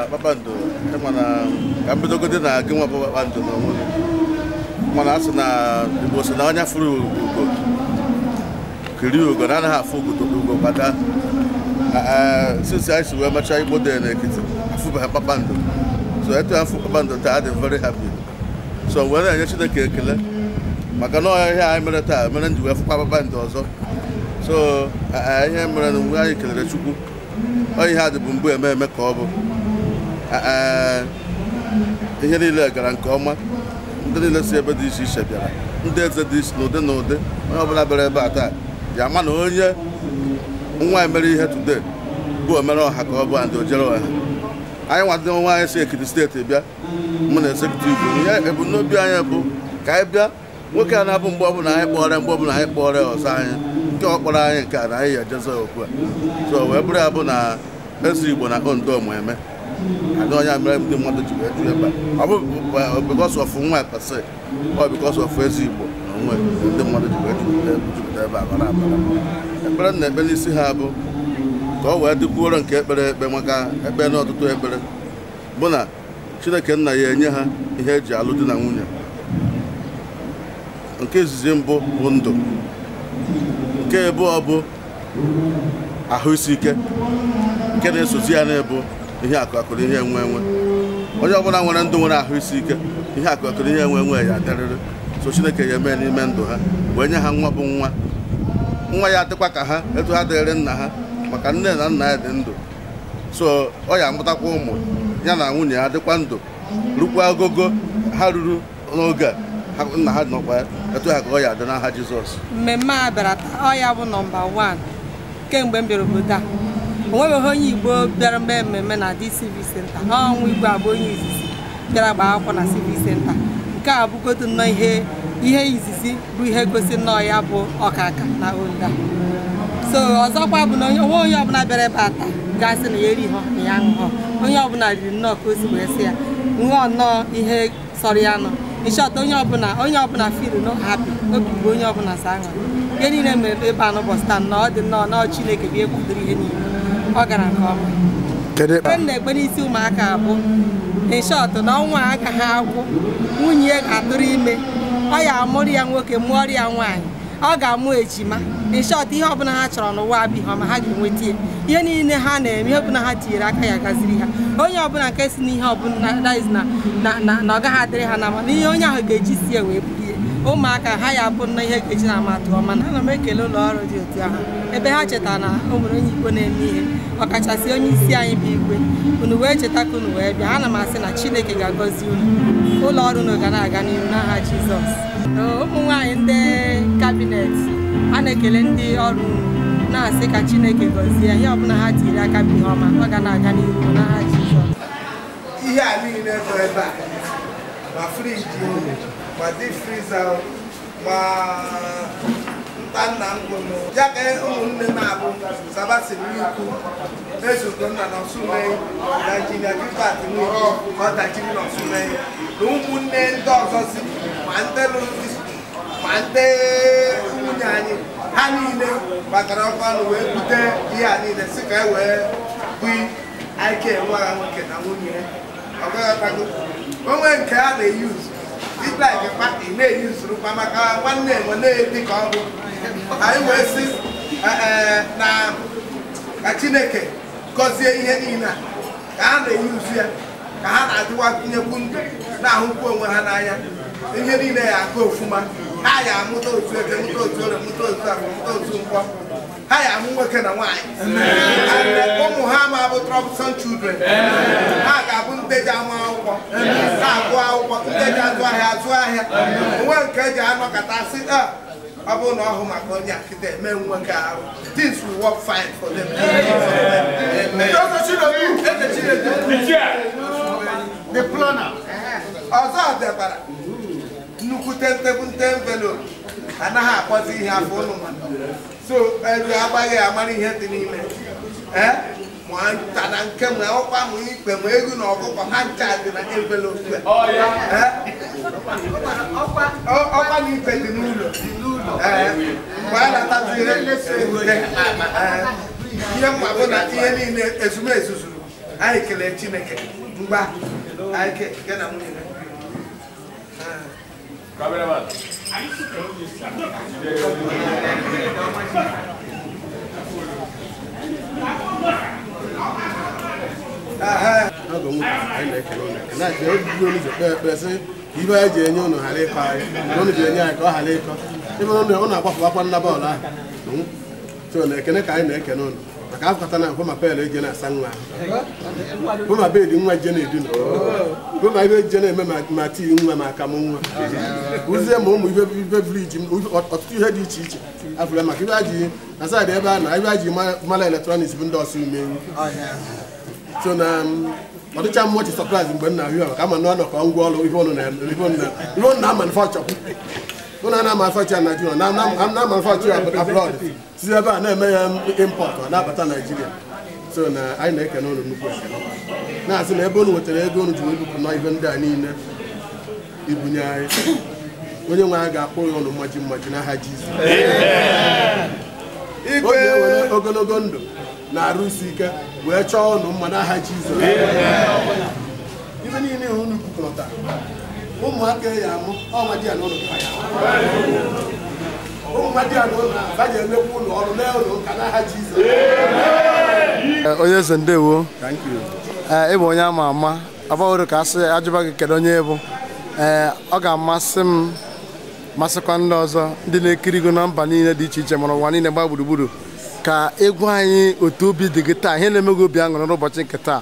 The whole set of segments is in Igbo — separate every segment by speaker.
Speaker 1: Babando, kambido gode na gwa babando no mo. Mana asina ibo se na anya furu ugo. Kiri ugo na ha fu ugo to ugo bata. Since I we ma try ibo de na ekiti. Afu babando. So eto afu babando ta dey very happy. So when I just the kekele maka no ya ai mere ta mere ndi we fu babando ozo. So I mere no we ai kelere chukwu. Oyi ha de bumbu eme ka obo. Ihe niile gara nke ọma ndị niile si ebe dị iche iche bịara ndị eze dị iche n'ụdị n'ụdị onye ọbụla bịara ebe a taa ya ama na onye nwa mere ihe today bụ omere ọha ka ọ bụ ndị ojere ọha anyị nwadị nwa anyị si Ekiti steeti bịa mụ na executive ihe ebumnobi anyị bụ ka anyị bịa nwoke a na-abụ mgbe ọbụla anyị kpọrọ ọzọ anyị nke ọ kpọrọ anyị nke a na anyị ya ejeze okwu a so wee bụrụ ya bụ na eze Igbo na Ondo mụ eme I don't know if I'm going to do because of one percent or because of Ezibo. The mother to the But never see Habo. Go where the poor and kept Bemaka, a banner to a better. Bona, should I can Nayaha, he had Jaludina Unia. In case Zimbo, Wondo. Kebo, Ahusike, Kenneth Suzianebo. Ihe akụkụ ihe enwe onye ọbụla nwere ndụ nwere ahụ isi ike ihe akụkụ ihe enwe ya darịrị so Chineke ya eme n'ime ndụ ha wee nye ha nwa bụ nwa ya dịkwa ka ha etu ha dịrị nna ha maka nne na nna ya dị ndụ so ọ ya amụtakwa ụmụ ya na nwunye ha dịkwa ndụ rukwa ogogo ha ruru n'oge nna ha nọkwa etu ha ka ọ ya dị n'aha Jizọs.
Speaker 2: Mmemme a bịara taa ọ ya bụ nọmba 1 kemgbe m bịara obodo a onwe onye Igbo bịara mmemme na DCV Center ọnwụ Igbo abụ onye izizi bịara gbaa akwụkwọ na CV Center nke a bụgodu nnọọ ihe izizi bụ ihe gosi nnọọ ya bụ ọkaka na Onda so ọzọkwa bụ na onye ọbụla bịara ebe a taa gasị na ya eri họ na ya ṅụọ onye ọbụla riri nnọọ ka o si wee sị ya ṅụọ nnọọ ihe sọrọ ya nọ ịchọta onye ọbụla feel no happy obi bụ onye ọbụla sa aṅụrị ihe niile mere ebe a n'ụbọchị taa na ọ dị nnọọ Chineke bụ ekwadoro ihe niile ọ gara nke ọma ebe m na-ekpe n'isi ụmụaka abụ ịshọt na ọnwa agaghị agwụ nwunye ga-atụrụ ime ọ ya amụrụ ya nwoke mụọrọ ya nwaanyị ọ ga-amụ ejima ịshọt ihe ọbụla ha chọrọ n'ụwa abịghị ọma ha ga-enweta ihe niile ha na-eme ihe ọbụla ha tinyere aka ya gaziri ha onye ọbụla nke si n'ihe ọbụla na ọ gaghị adịrị ha na mana ihe onye ahụ ga-eji si ya wee bulie ụmụaka ha ya bụ na ihe ga-eji na amatụ ọma na ana m ekele ụlọ ọrụ dị otu ahụ ebe ha chetara na o nwere onye Igbo na-eme ihe ọkachasị onye isi anyị bụ Igwe unu wee cheta ka unu wee bịa ana m asị na Chineke ga-agọzi unu ụlọ ọrụ unu ga na-aga n'ihu n'aha Jizọs ụmụ nwaanyị ndị kabinet a na-ekele ndị ọrụ na-asị ka Chineke gọzie ihe ọbụla ha tiri aka bụ ihe ọma ọ ga na-aga n'ihu n'aha Jizọs
Speaker 3: ihe a niile nọ ebe a ma friji ma deep freezer ma nna ngwụnụ ya ka ụmụnne m abụ Sabasi Nwiku ezugo nna n'Osumeyi na injinia Gilbert Nwiku ọdachiri n'Osumeyi na ụmụnne ndị ọzọ si ma ndị lụrụ ma ndị nwunye anyị ha niile batara ọkwanụ wee bute ihe a niile si ka e wee bụ ike nwa ha nwoke na nwunye ọgọghọtago onwe nke a na-eyuzu dịka party na-eyuzuru kwa maka nwanne enwe na-edi ka ọ bụ anyị wee sị na ka Chineke gọzie ihe niile ka ha na-eyuzu ya ka ha na-adịwa tinyekwu ndụ na-ahụkwu onwe ha n'anya ihe niile ya aga ofuma ha ya amụta otu eke mụta otu ore mụta otu afọ mụta otu nkwọ ha ya amụ nwoke na nwaanyị ụmụ ha ma bụ troublesome children ha ga-abụ nteji ama akwụkwọ ha agụ akwụkwọ nteji azụ ahịa onwe nke eji anọkọta sị ọ bụrụ na ọhụ maka onye akịta eme nwoke ahụ things will work fine for them. The planner ọzọ debara nnukwu nte envelope anaghị akpọzi ihe afọ ụnụ so eru agbaghị amara ihe dị n'ime ma nta na nke ma ọkwa ma ikpe ma ego na ọkụkọ ha ncha dị na envelope ọkwa na ikpe dị n'ụlọ mgbe a na-atazi ihe mma bụ na ihe niile ezumezu zuru anyị kelee Chineke mgba anyị ke na nwunye
Speaker 4: ibe anyị ji enye ụnụ ghara ịkọ anyị ụnụ ji enye anyị ka ọ ghara ịkọ ebe ụnụ na-agbapụkwa nna bọọlụ ahụ so na ekene ka anyị na-ekene ụnụ maka afọkọta na mkpụ ma pel eje na-asa nwa ahụ bụ ma bedi nwa je na-eduna bụ ma ibe je na-eme ma tii nwa ma akamụ nwa ụzie ma ụmụ ibe briji ọtụtụ ihe dị iche iche afụla maka ibe aji na saịdị ebe a na ibe aji mara eletrọniks bụ ndị ọsọ umewu so na ọ dịcha mmọchi sọpraịz mgbe m na-ahụ ka ama na ọ nọ ka ngwa ọrụ ihe ụnụ na manufakchọ ụnụ na manufakchọ na Naịjirịa na manufakchọ abroad si ebe a na-eme ya impọt ọ na-abata Naịjirịa so na anyị na-ekene ụnụ nnukwu ekele na-asị na ebe ụnụ nwetara ego ụnụ ji webupụ na ihe ndị a niile ibunye anyị onye nwe anyị ga-akpụ ya ụnụ mmaji n'aha Jizọs oge ewere ogologo ndụ na-arụsi ike wee chọọ ụnụ mma n'aha Jizọs ibe niile ihe unu kwukọrọta ụmụaka ya amụ ọnwa di ya n'ụlọ ụmụ di ya n'ụlọ a ji emekwa ụlọ ọrụ n'ụlọ ụka n'aha Jizọs.
Speaker 5: Onye eze ndewo ịbụ onye ama ama agbaworo ka asị ajụba gị kedu onye bụ ọ ga-amasị m masịkwa ndị ọzọ ndị na-ekirigo na mba niile dị iche iche mara ụwa niile gba gburugburu ka egwu anyị otu obi dị gị taa ihe na-emego obi aṅụrị n'ụbọchị nke taa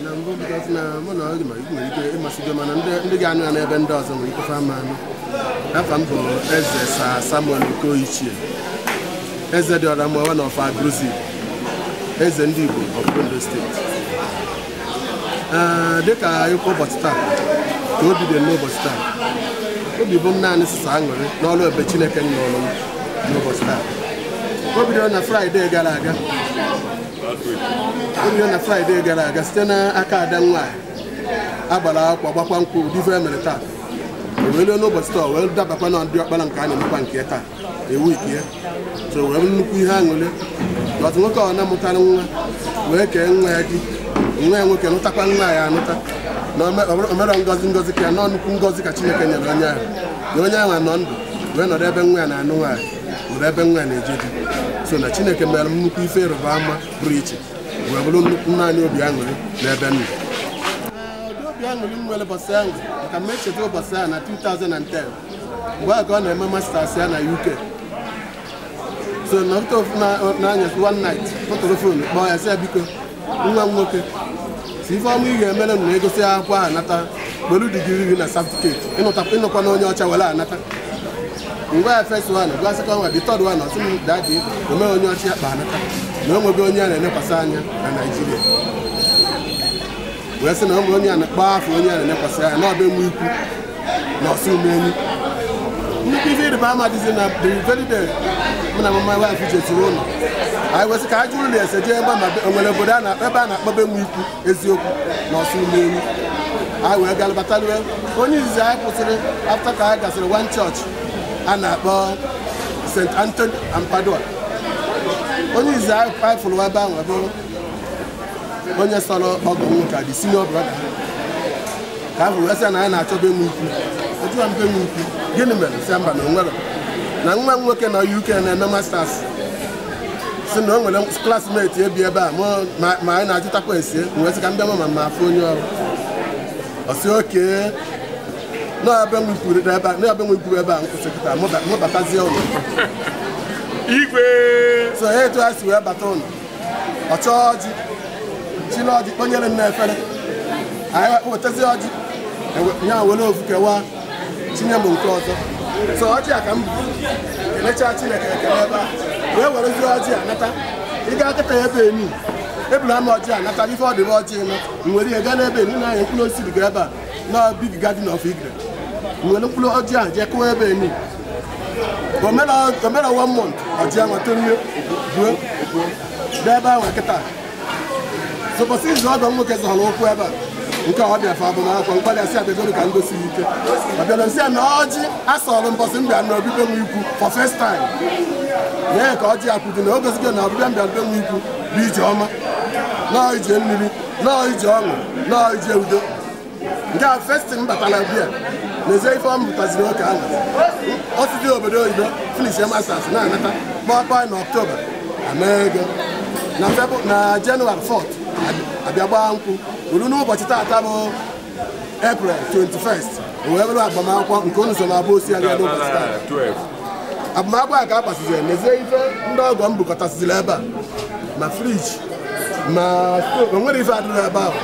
Speaker 4: na mbụ na mụ na oge nwere ike ịmasịgo mana ndị ga-anụ ya n'ebe ndị ọzọ nwere ike fa ama anụ afa m bụ eze Samuel Okoichie eze dị ọra mụọ na ọfa Agụzi eze ndị Igbo of Ondo steeti dịka ụbọchị taa ka obi dị n'ụbọchị taa obi bụ m naanị sịsa aṅụrị n'ọrụ ebe Chineke nyere m n'ụbọchị taa o bidoro na Fraịde gara aga site n'aka ada nwaanyị agbara akwụkwọ gbakwa nkwụ ụdị ife emere taa o wee ruo n'ụbọchị taa wee dabakwa na ndị ọkpara nke a na-emekwa nke taa ewu ike so wee nnukwu ihe aṅụrị ọtụ nwoke ọ na-amụtara nwa wee kee nwa ya di nwa ya nwoke nụtakwa nwa ya anụta na omere ngozi ka ya nọ nnukwu ngozi ka Chineke nyere onye ahụ na onye ahụ nọ ndụ wee nọrọ ebe nwa ya na-anụ nwaanyị were ebe nwa ya na-eje di so na Chineke mere m nnukwu ife ịrụba ama pụrụ iche wee bụrụ nnukwu naanị obi aṅụrị n'ebe nna ụdị obi aṅụrị m nwere ụbọchị ahụ maka m echeta ụbọchị ahụ na 2010 mgbe ahụ ka ọ na-eme masters ya na UK so n'anya one night kpọtụrụ fon kpọọ ya sị ya biko nwa m nwoke si ife ọma ị ga-emere m na-egosi akwụkwọ ahụ anata kpelu digiri gị na certificate ịnọkwa na onye ọcha were anata ngwa ya first one gwa second one the third one ọsị m dadi ome onye ọcha akpa anata na o nwebe onye a na-enekwasị anya na Naịjirịa wee sị na ụmụ onye a na-akpọ afọ onye a na-enekwasị anya na ọba enwe ikwu na ọsụ umeni nnukwu ife ịrịba ama dịzi na the very day mụ na mama wife jetiri ụlọ anyị wesị ka a jụrụ na ese jee ebe onwere obodo ebe a na-akpọba enwe ikwu eziokwu na ọsụ umeni anyị wee galụbatalue onye izizi anyị kwụsịrị afta ka anyị gasịrị one church a na-akpọ St. Anthony and Padua onye izi anyị fụrụ ebe ahụ bụrụ onye sọrọ ọgọ nwoke dị senior brother ka a fụrụ esi na anyị na-achọba enwe ikwu ọjụwa mbe enwe ikwu gịnị mere si mba na onwere na nwa m nwoke na UK na-eme masters si na o nwere klasmeti ebi ebe a ma anyị na-ajụtakwa esie wee sị ka mbịa ma ma afụ onye ọrụ ọsị oke n'ọbịa nwekwuru ebe a nkwụsịkịta mụbatazie ụlọ igwe so etu ha si wee bata ụlọ ọchọ ọjị chile ọjị kponyere nna efere anyị wetazie ọjị ya were ofu kewaa tinye m nke ọzọ so ọjị a ka m kelechaa Chineke ekele ebe a wee werezie ọjị anata ịga kịta ebe eni ebulu ama ọjị anata ife ọ dịbe ọjị nọ nwere ihe gaa n'ebe eni na anya mkpụrụ osisi dịga ebe a na Big Garden of Igre nwere mkpụrụ ọjị ahụ jee kụwa ebe eni omere 1 month ọjị ahụ torie buo n'ebe ahụ kịta sọpọsị izu ọgọ nwoke zọrọ okwu ebe a nke ọ bịa fa agbamakwụkwọ mkpali asị abịagoro ka ngosi ike ọ bịara nsị ya na ọjị asọrọ mbọsị mbịa na ọbịbịa nwe ikwu for first time mee ka ọjị akwụdị na o gosigo na ọbịbịa mbịa nwe ikwu bụ ije ọma nọọ ije mmiri nọọ ije ọṅụ nọọ ije udo nke a festin batara bịa n'ezie ife ọ mụtaziri oke ahụ osisi obodo oyibo finish masters na-anata kpọkpọ na ọktoba amee ego na Jenụwarị 4th abịa gbaa nkwụ uru n'ụbọchị taata bụ April 21st o wee bụrụ agbamakwụkwọ nke unu so na-abụ osi anya n'ụbọchị taa agbamakwụkwọ a ka a gbasiziri n'ezie ife ndị ọgọ m bukọtasiziri ebe a ma friji ma o nwere ife adịrị ebe ahụ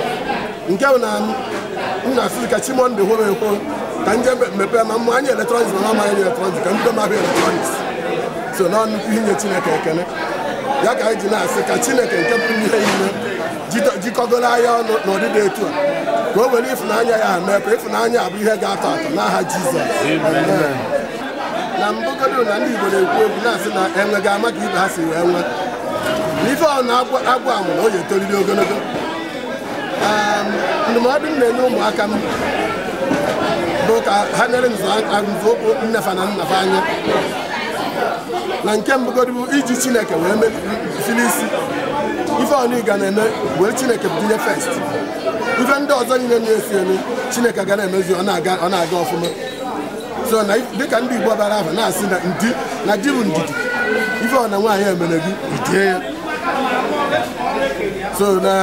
Speaker 4: nke bụ na m na-asị ka Chimondị hụrụ ekwo ka nje mepee ma mmụ anyị eletrọniks ma amaghị eletrọniks ka mbido mabụ eletrọniks so na nnukwu inye Chineke ekene ya ka anyị ji na-asị ka Chineke nke pụrụ ihe ime jikọgoro anya ọnụ n'ọdịdị etu a ka o were ịfụnanya ya mee ka ịfụnanya abụ ihe ga-atọ atọ n'aha Jizọs na mbụgodo na ndị Igbo na-ekwu egwu na-asị na enwe ga-ama ka ibe ha si wee nwe n'ife ọ na-agwụ amụ na o ji etoliri ogologo ndụmọdụ m na-enye ụmụaka m bụ ka ha nyere nzọụkwụ nnefa na nnafa anya na nke mbụgodo bụ iji Chineke wee mefili isi ife ọnụ ga na-eme were Chineke binye fest ife ndị ọzọ niile na-esi elu Chineke ga na-emezi ọ na-aga ọfụma so na dịka ndị Igbo bara ahụ na-asị na di bụ ndidi ife ọ na nwaanyị emere gị idie ya so na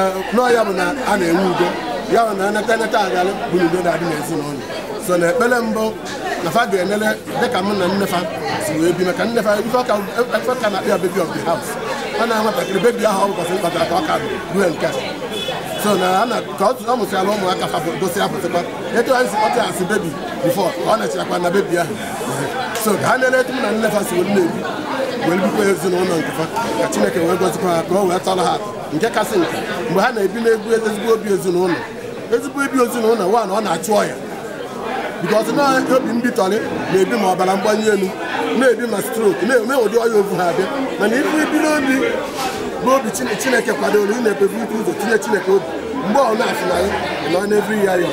Speaker 4: ya bụ na a na-enwe udo ya bụ na neta agalị bụ na udo na-adị n'ezinụlọ so na ekpere mbụ na fa ga-enele dịka mụ na nnefa si wee bi maka nnefa ife ọka na-akpịa baby of the house ọ na-nwatakịrị bebi ahụ ọ bụkwasị mkpatara ka ọ ka rue nke so na ka ọ mụsịala ụmụaka fa gosi apụtịkwa etu anyị si kpọta asị bebi bifọ ka ọ na-echerakwa na bebi ahụ so ka ha nele etu m na nnefa si wee na-ebi wee bikwa ezinụlọ nke fa ka Chineke wee gozikwa ha ka o wee tọrọ ha atọ nke kasị nke mgbe ha na-ebi n'egwu ezigbo obi ezinụlọ nwa na ọ na-achụ ọya bikọs na obi mbitọrị na-ebi ma ọbara mgbanye elu na-ebi ma strok na-eme ụdị ọya ovu ha abịa mana ibu ibi n'obi bụ obi Chineke kwadoro ị na-ekpebu ike ụzọ tinye Chineke obi mgbe ọ na-afụnanya nọ n'evri ya ya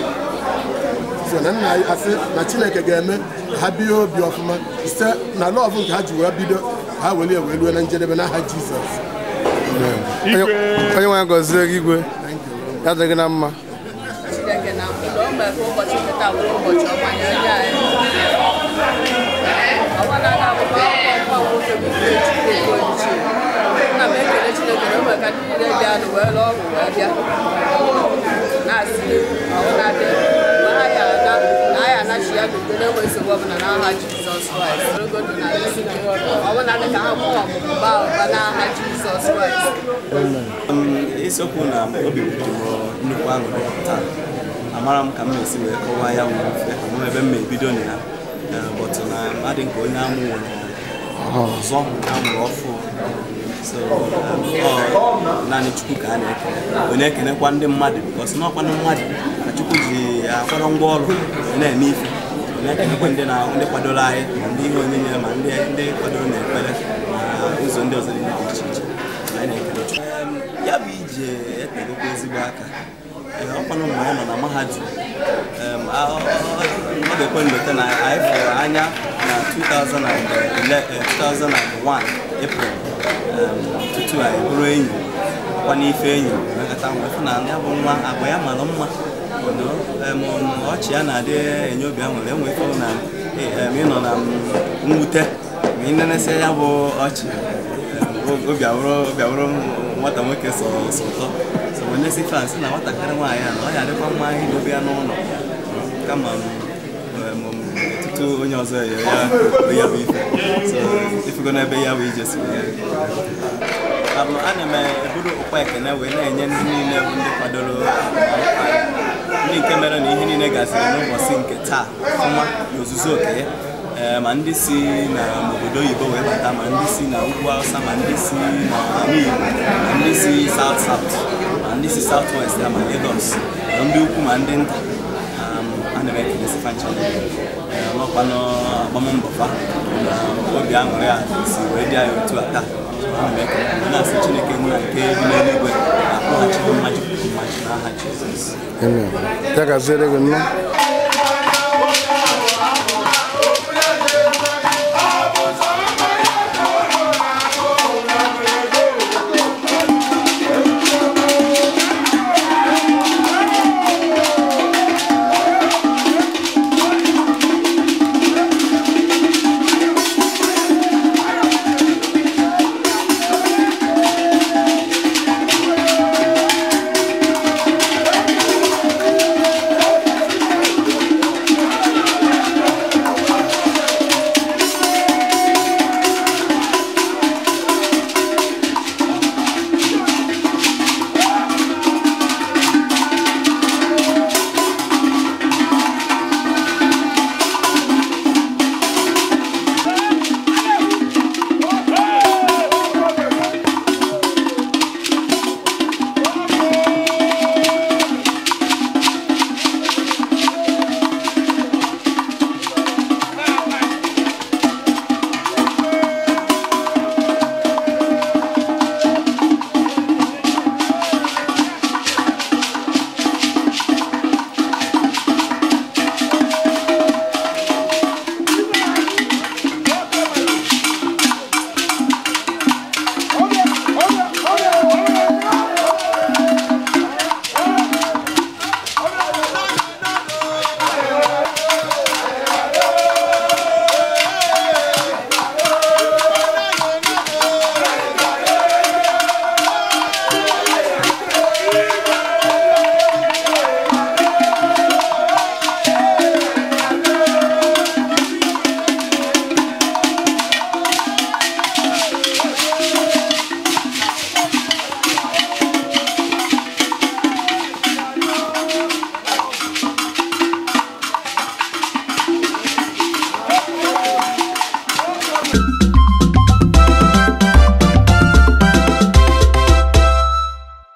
Speaker 4: so na nna anyị asị na Chineke ga-eme ha bie obi ọfụma site na lọvụ nke ha ji wee bido ha weli wee ruo na njedebe n'aha Jizọs
Speaker 5: onye nwe ya gọzie gị igwe ya dịrị gị na mma
Speaker 6: Chineke na mkpụrụ o mere ka ụbọchị nketa bụrụ ụbọchị ọma nye onye anyị ọnwa na-aga akwụkwọ nwa nwoke bụ Chukwu Okoye na m ekele Chineke na o mere ka ndị niile bịa nụ wee lụọ ọgwụ wee bịa na-asị ọnwụ na-adị mgbe ha ya aga na anyị anachi ya n'udo na-enwe nsogbu ọbụla n'aha Jizọs Kraịst ogodo na isi ọnwụ na-adị ka ha mụọ ọmụmụ baa ụba n'aha Jizọs Kraịst
Speaker 7: isiokwu na obi bidoro nnukwu aṅụrị taa amara m ka m na-esi wee kọwaa ya nwere mfe ọmụmụ ebe m ebido na ya bọtụ na adị nke onye amụ nwere ọzọ amụrụ ọfụ so naanị Chukwu ka a na-ekele ọ na-ekenekwa ndị mmadụ bikọs n'ọkwanụ mmadụ ka Chukwu ji akwado ngwa ọrụ na-eme ife ọ na-ekenekwa ndị kwadoro anyị ma ndị ihe onyinye ma ndị kwadoro na ekpere ma ụzọ ndị ọzọ dị iche iche anyị na-ekele Chukwu ya bụ ije etegokwa ezigbo aka ọkwanụ mgbe anyị nọ na mahadum ọ ga-ekwe nleta na anyị fụrụ anya na 2001 April tutu anyị bụrụ enyi ọkwa n'ife enyi mekọta mgbe na ya bụ nwa agba ya mara mma ọchị ya na-adị enye obi aṅụrị enwe ife na ịnọ na mwute ma ị nenesịa ya bụ ọchị obi abụrụ nwata nwoke sọ ụtọ so onye fans na nwatakịrị nwaanyị a na ọ ya adịkwa mma idobe ya n'ụlọ kama etutu onye ọzọ ya bụ ife so ifugo n'ebe ya bụ ije si ana m eburu ụkpa ekene wee na-enye ndị niile bụ ndị kwadoro ndị nke mere na ihe niile gaziri n'ụbọchị nke taa ọfụma n'ozuzu oke ya ma ndị si na obodo oyibo wee bata ma ndị si na ugwu Awụsa ma ndị si na Igbo ma ndị si South ma ndị si South West ma Lagos ma ndị ukwu ma ndị nta ana m ekelesi fancha n'ọkwa n'agbammbọfa na obi aṅụrị a si wee dị anyị otu a taa ana m ekele na-asị Chineke nna nke n'eluigwe na-akpọghachi mmaji n'aha Jizọs.
Speaker 5: Amen. Ya gaziere gị nnọọ.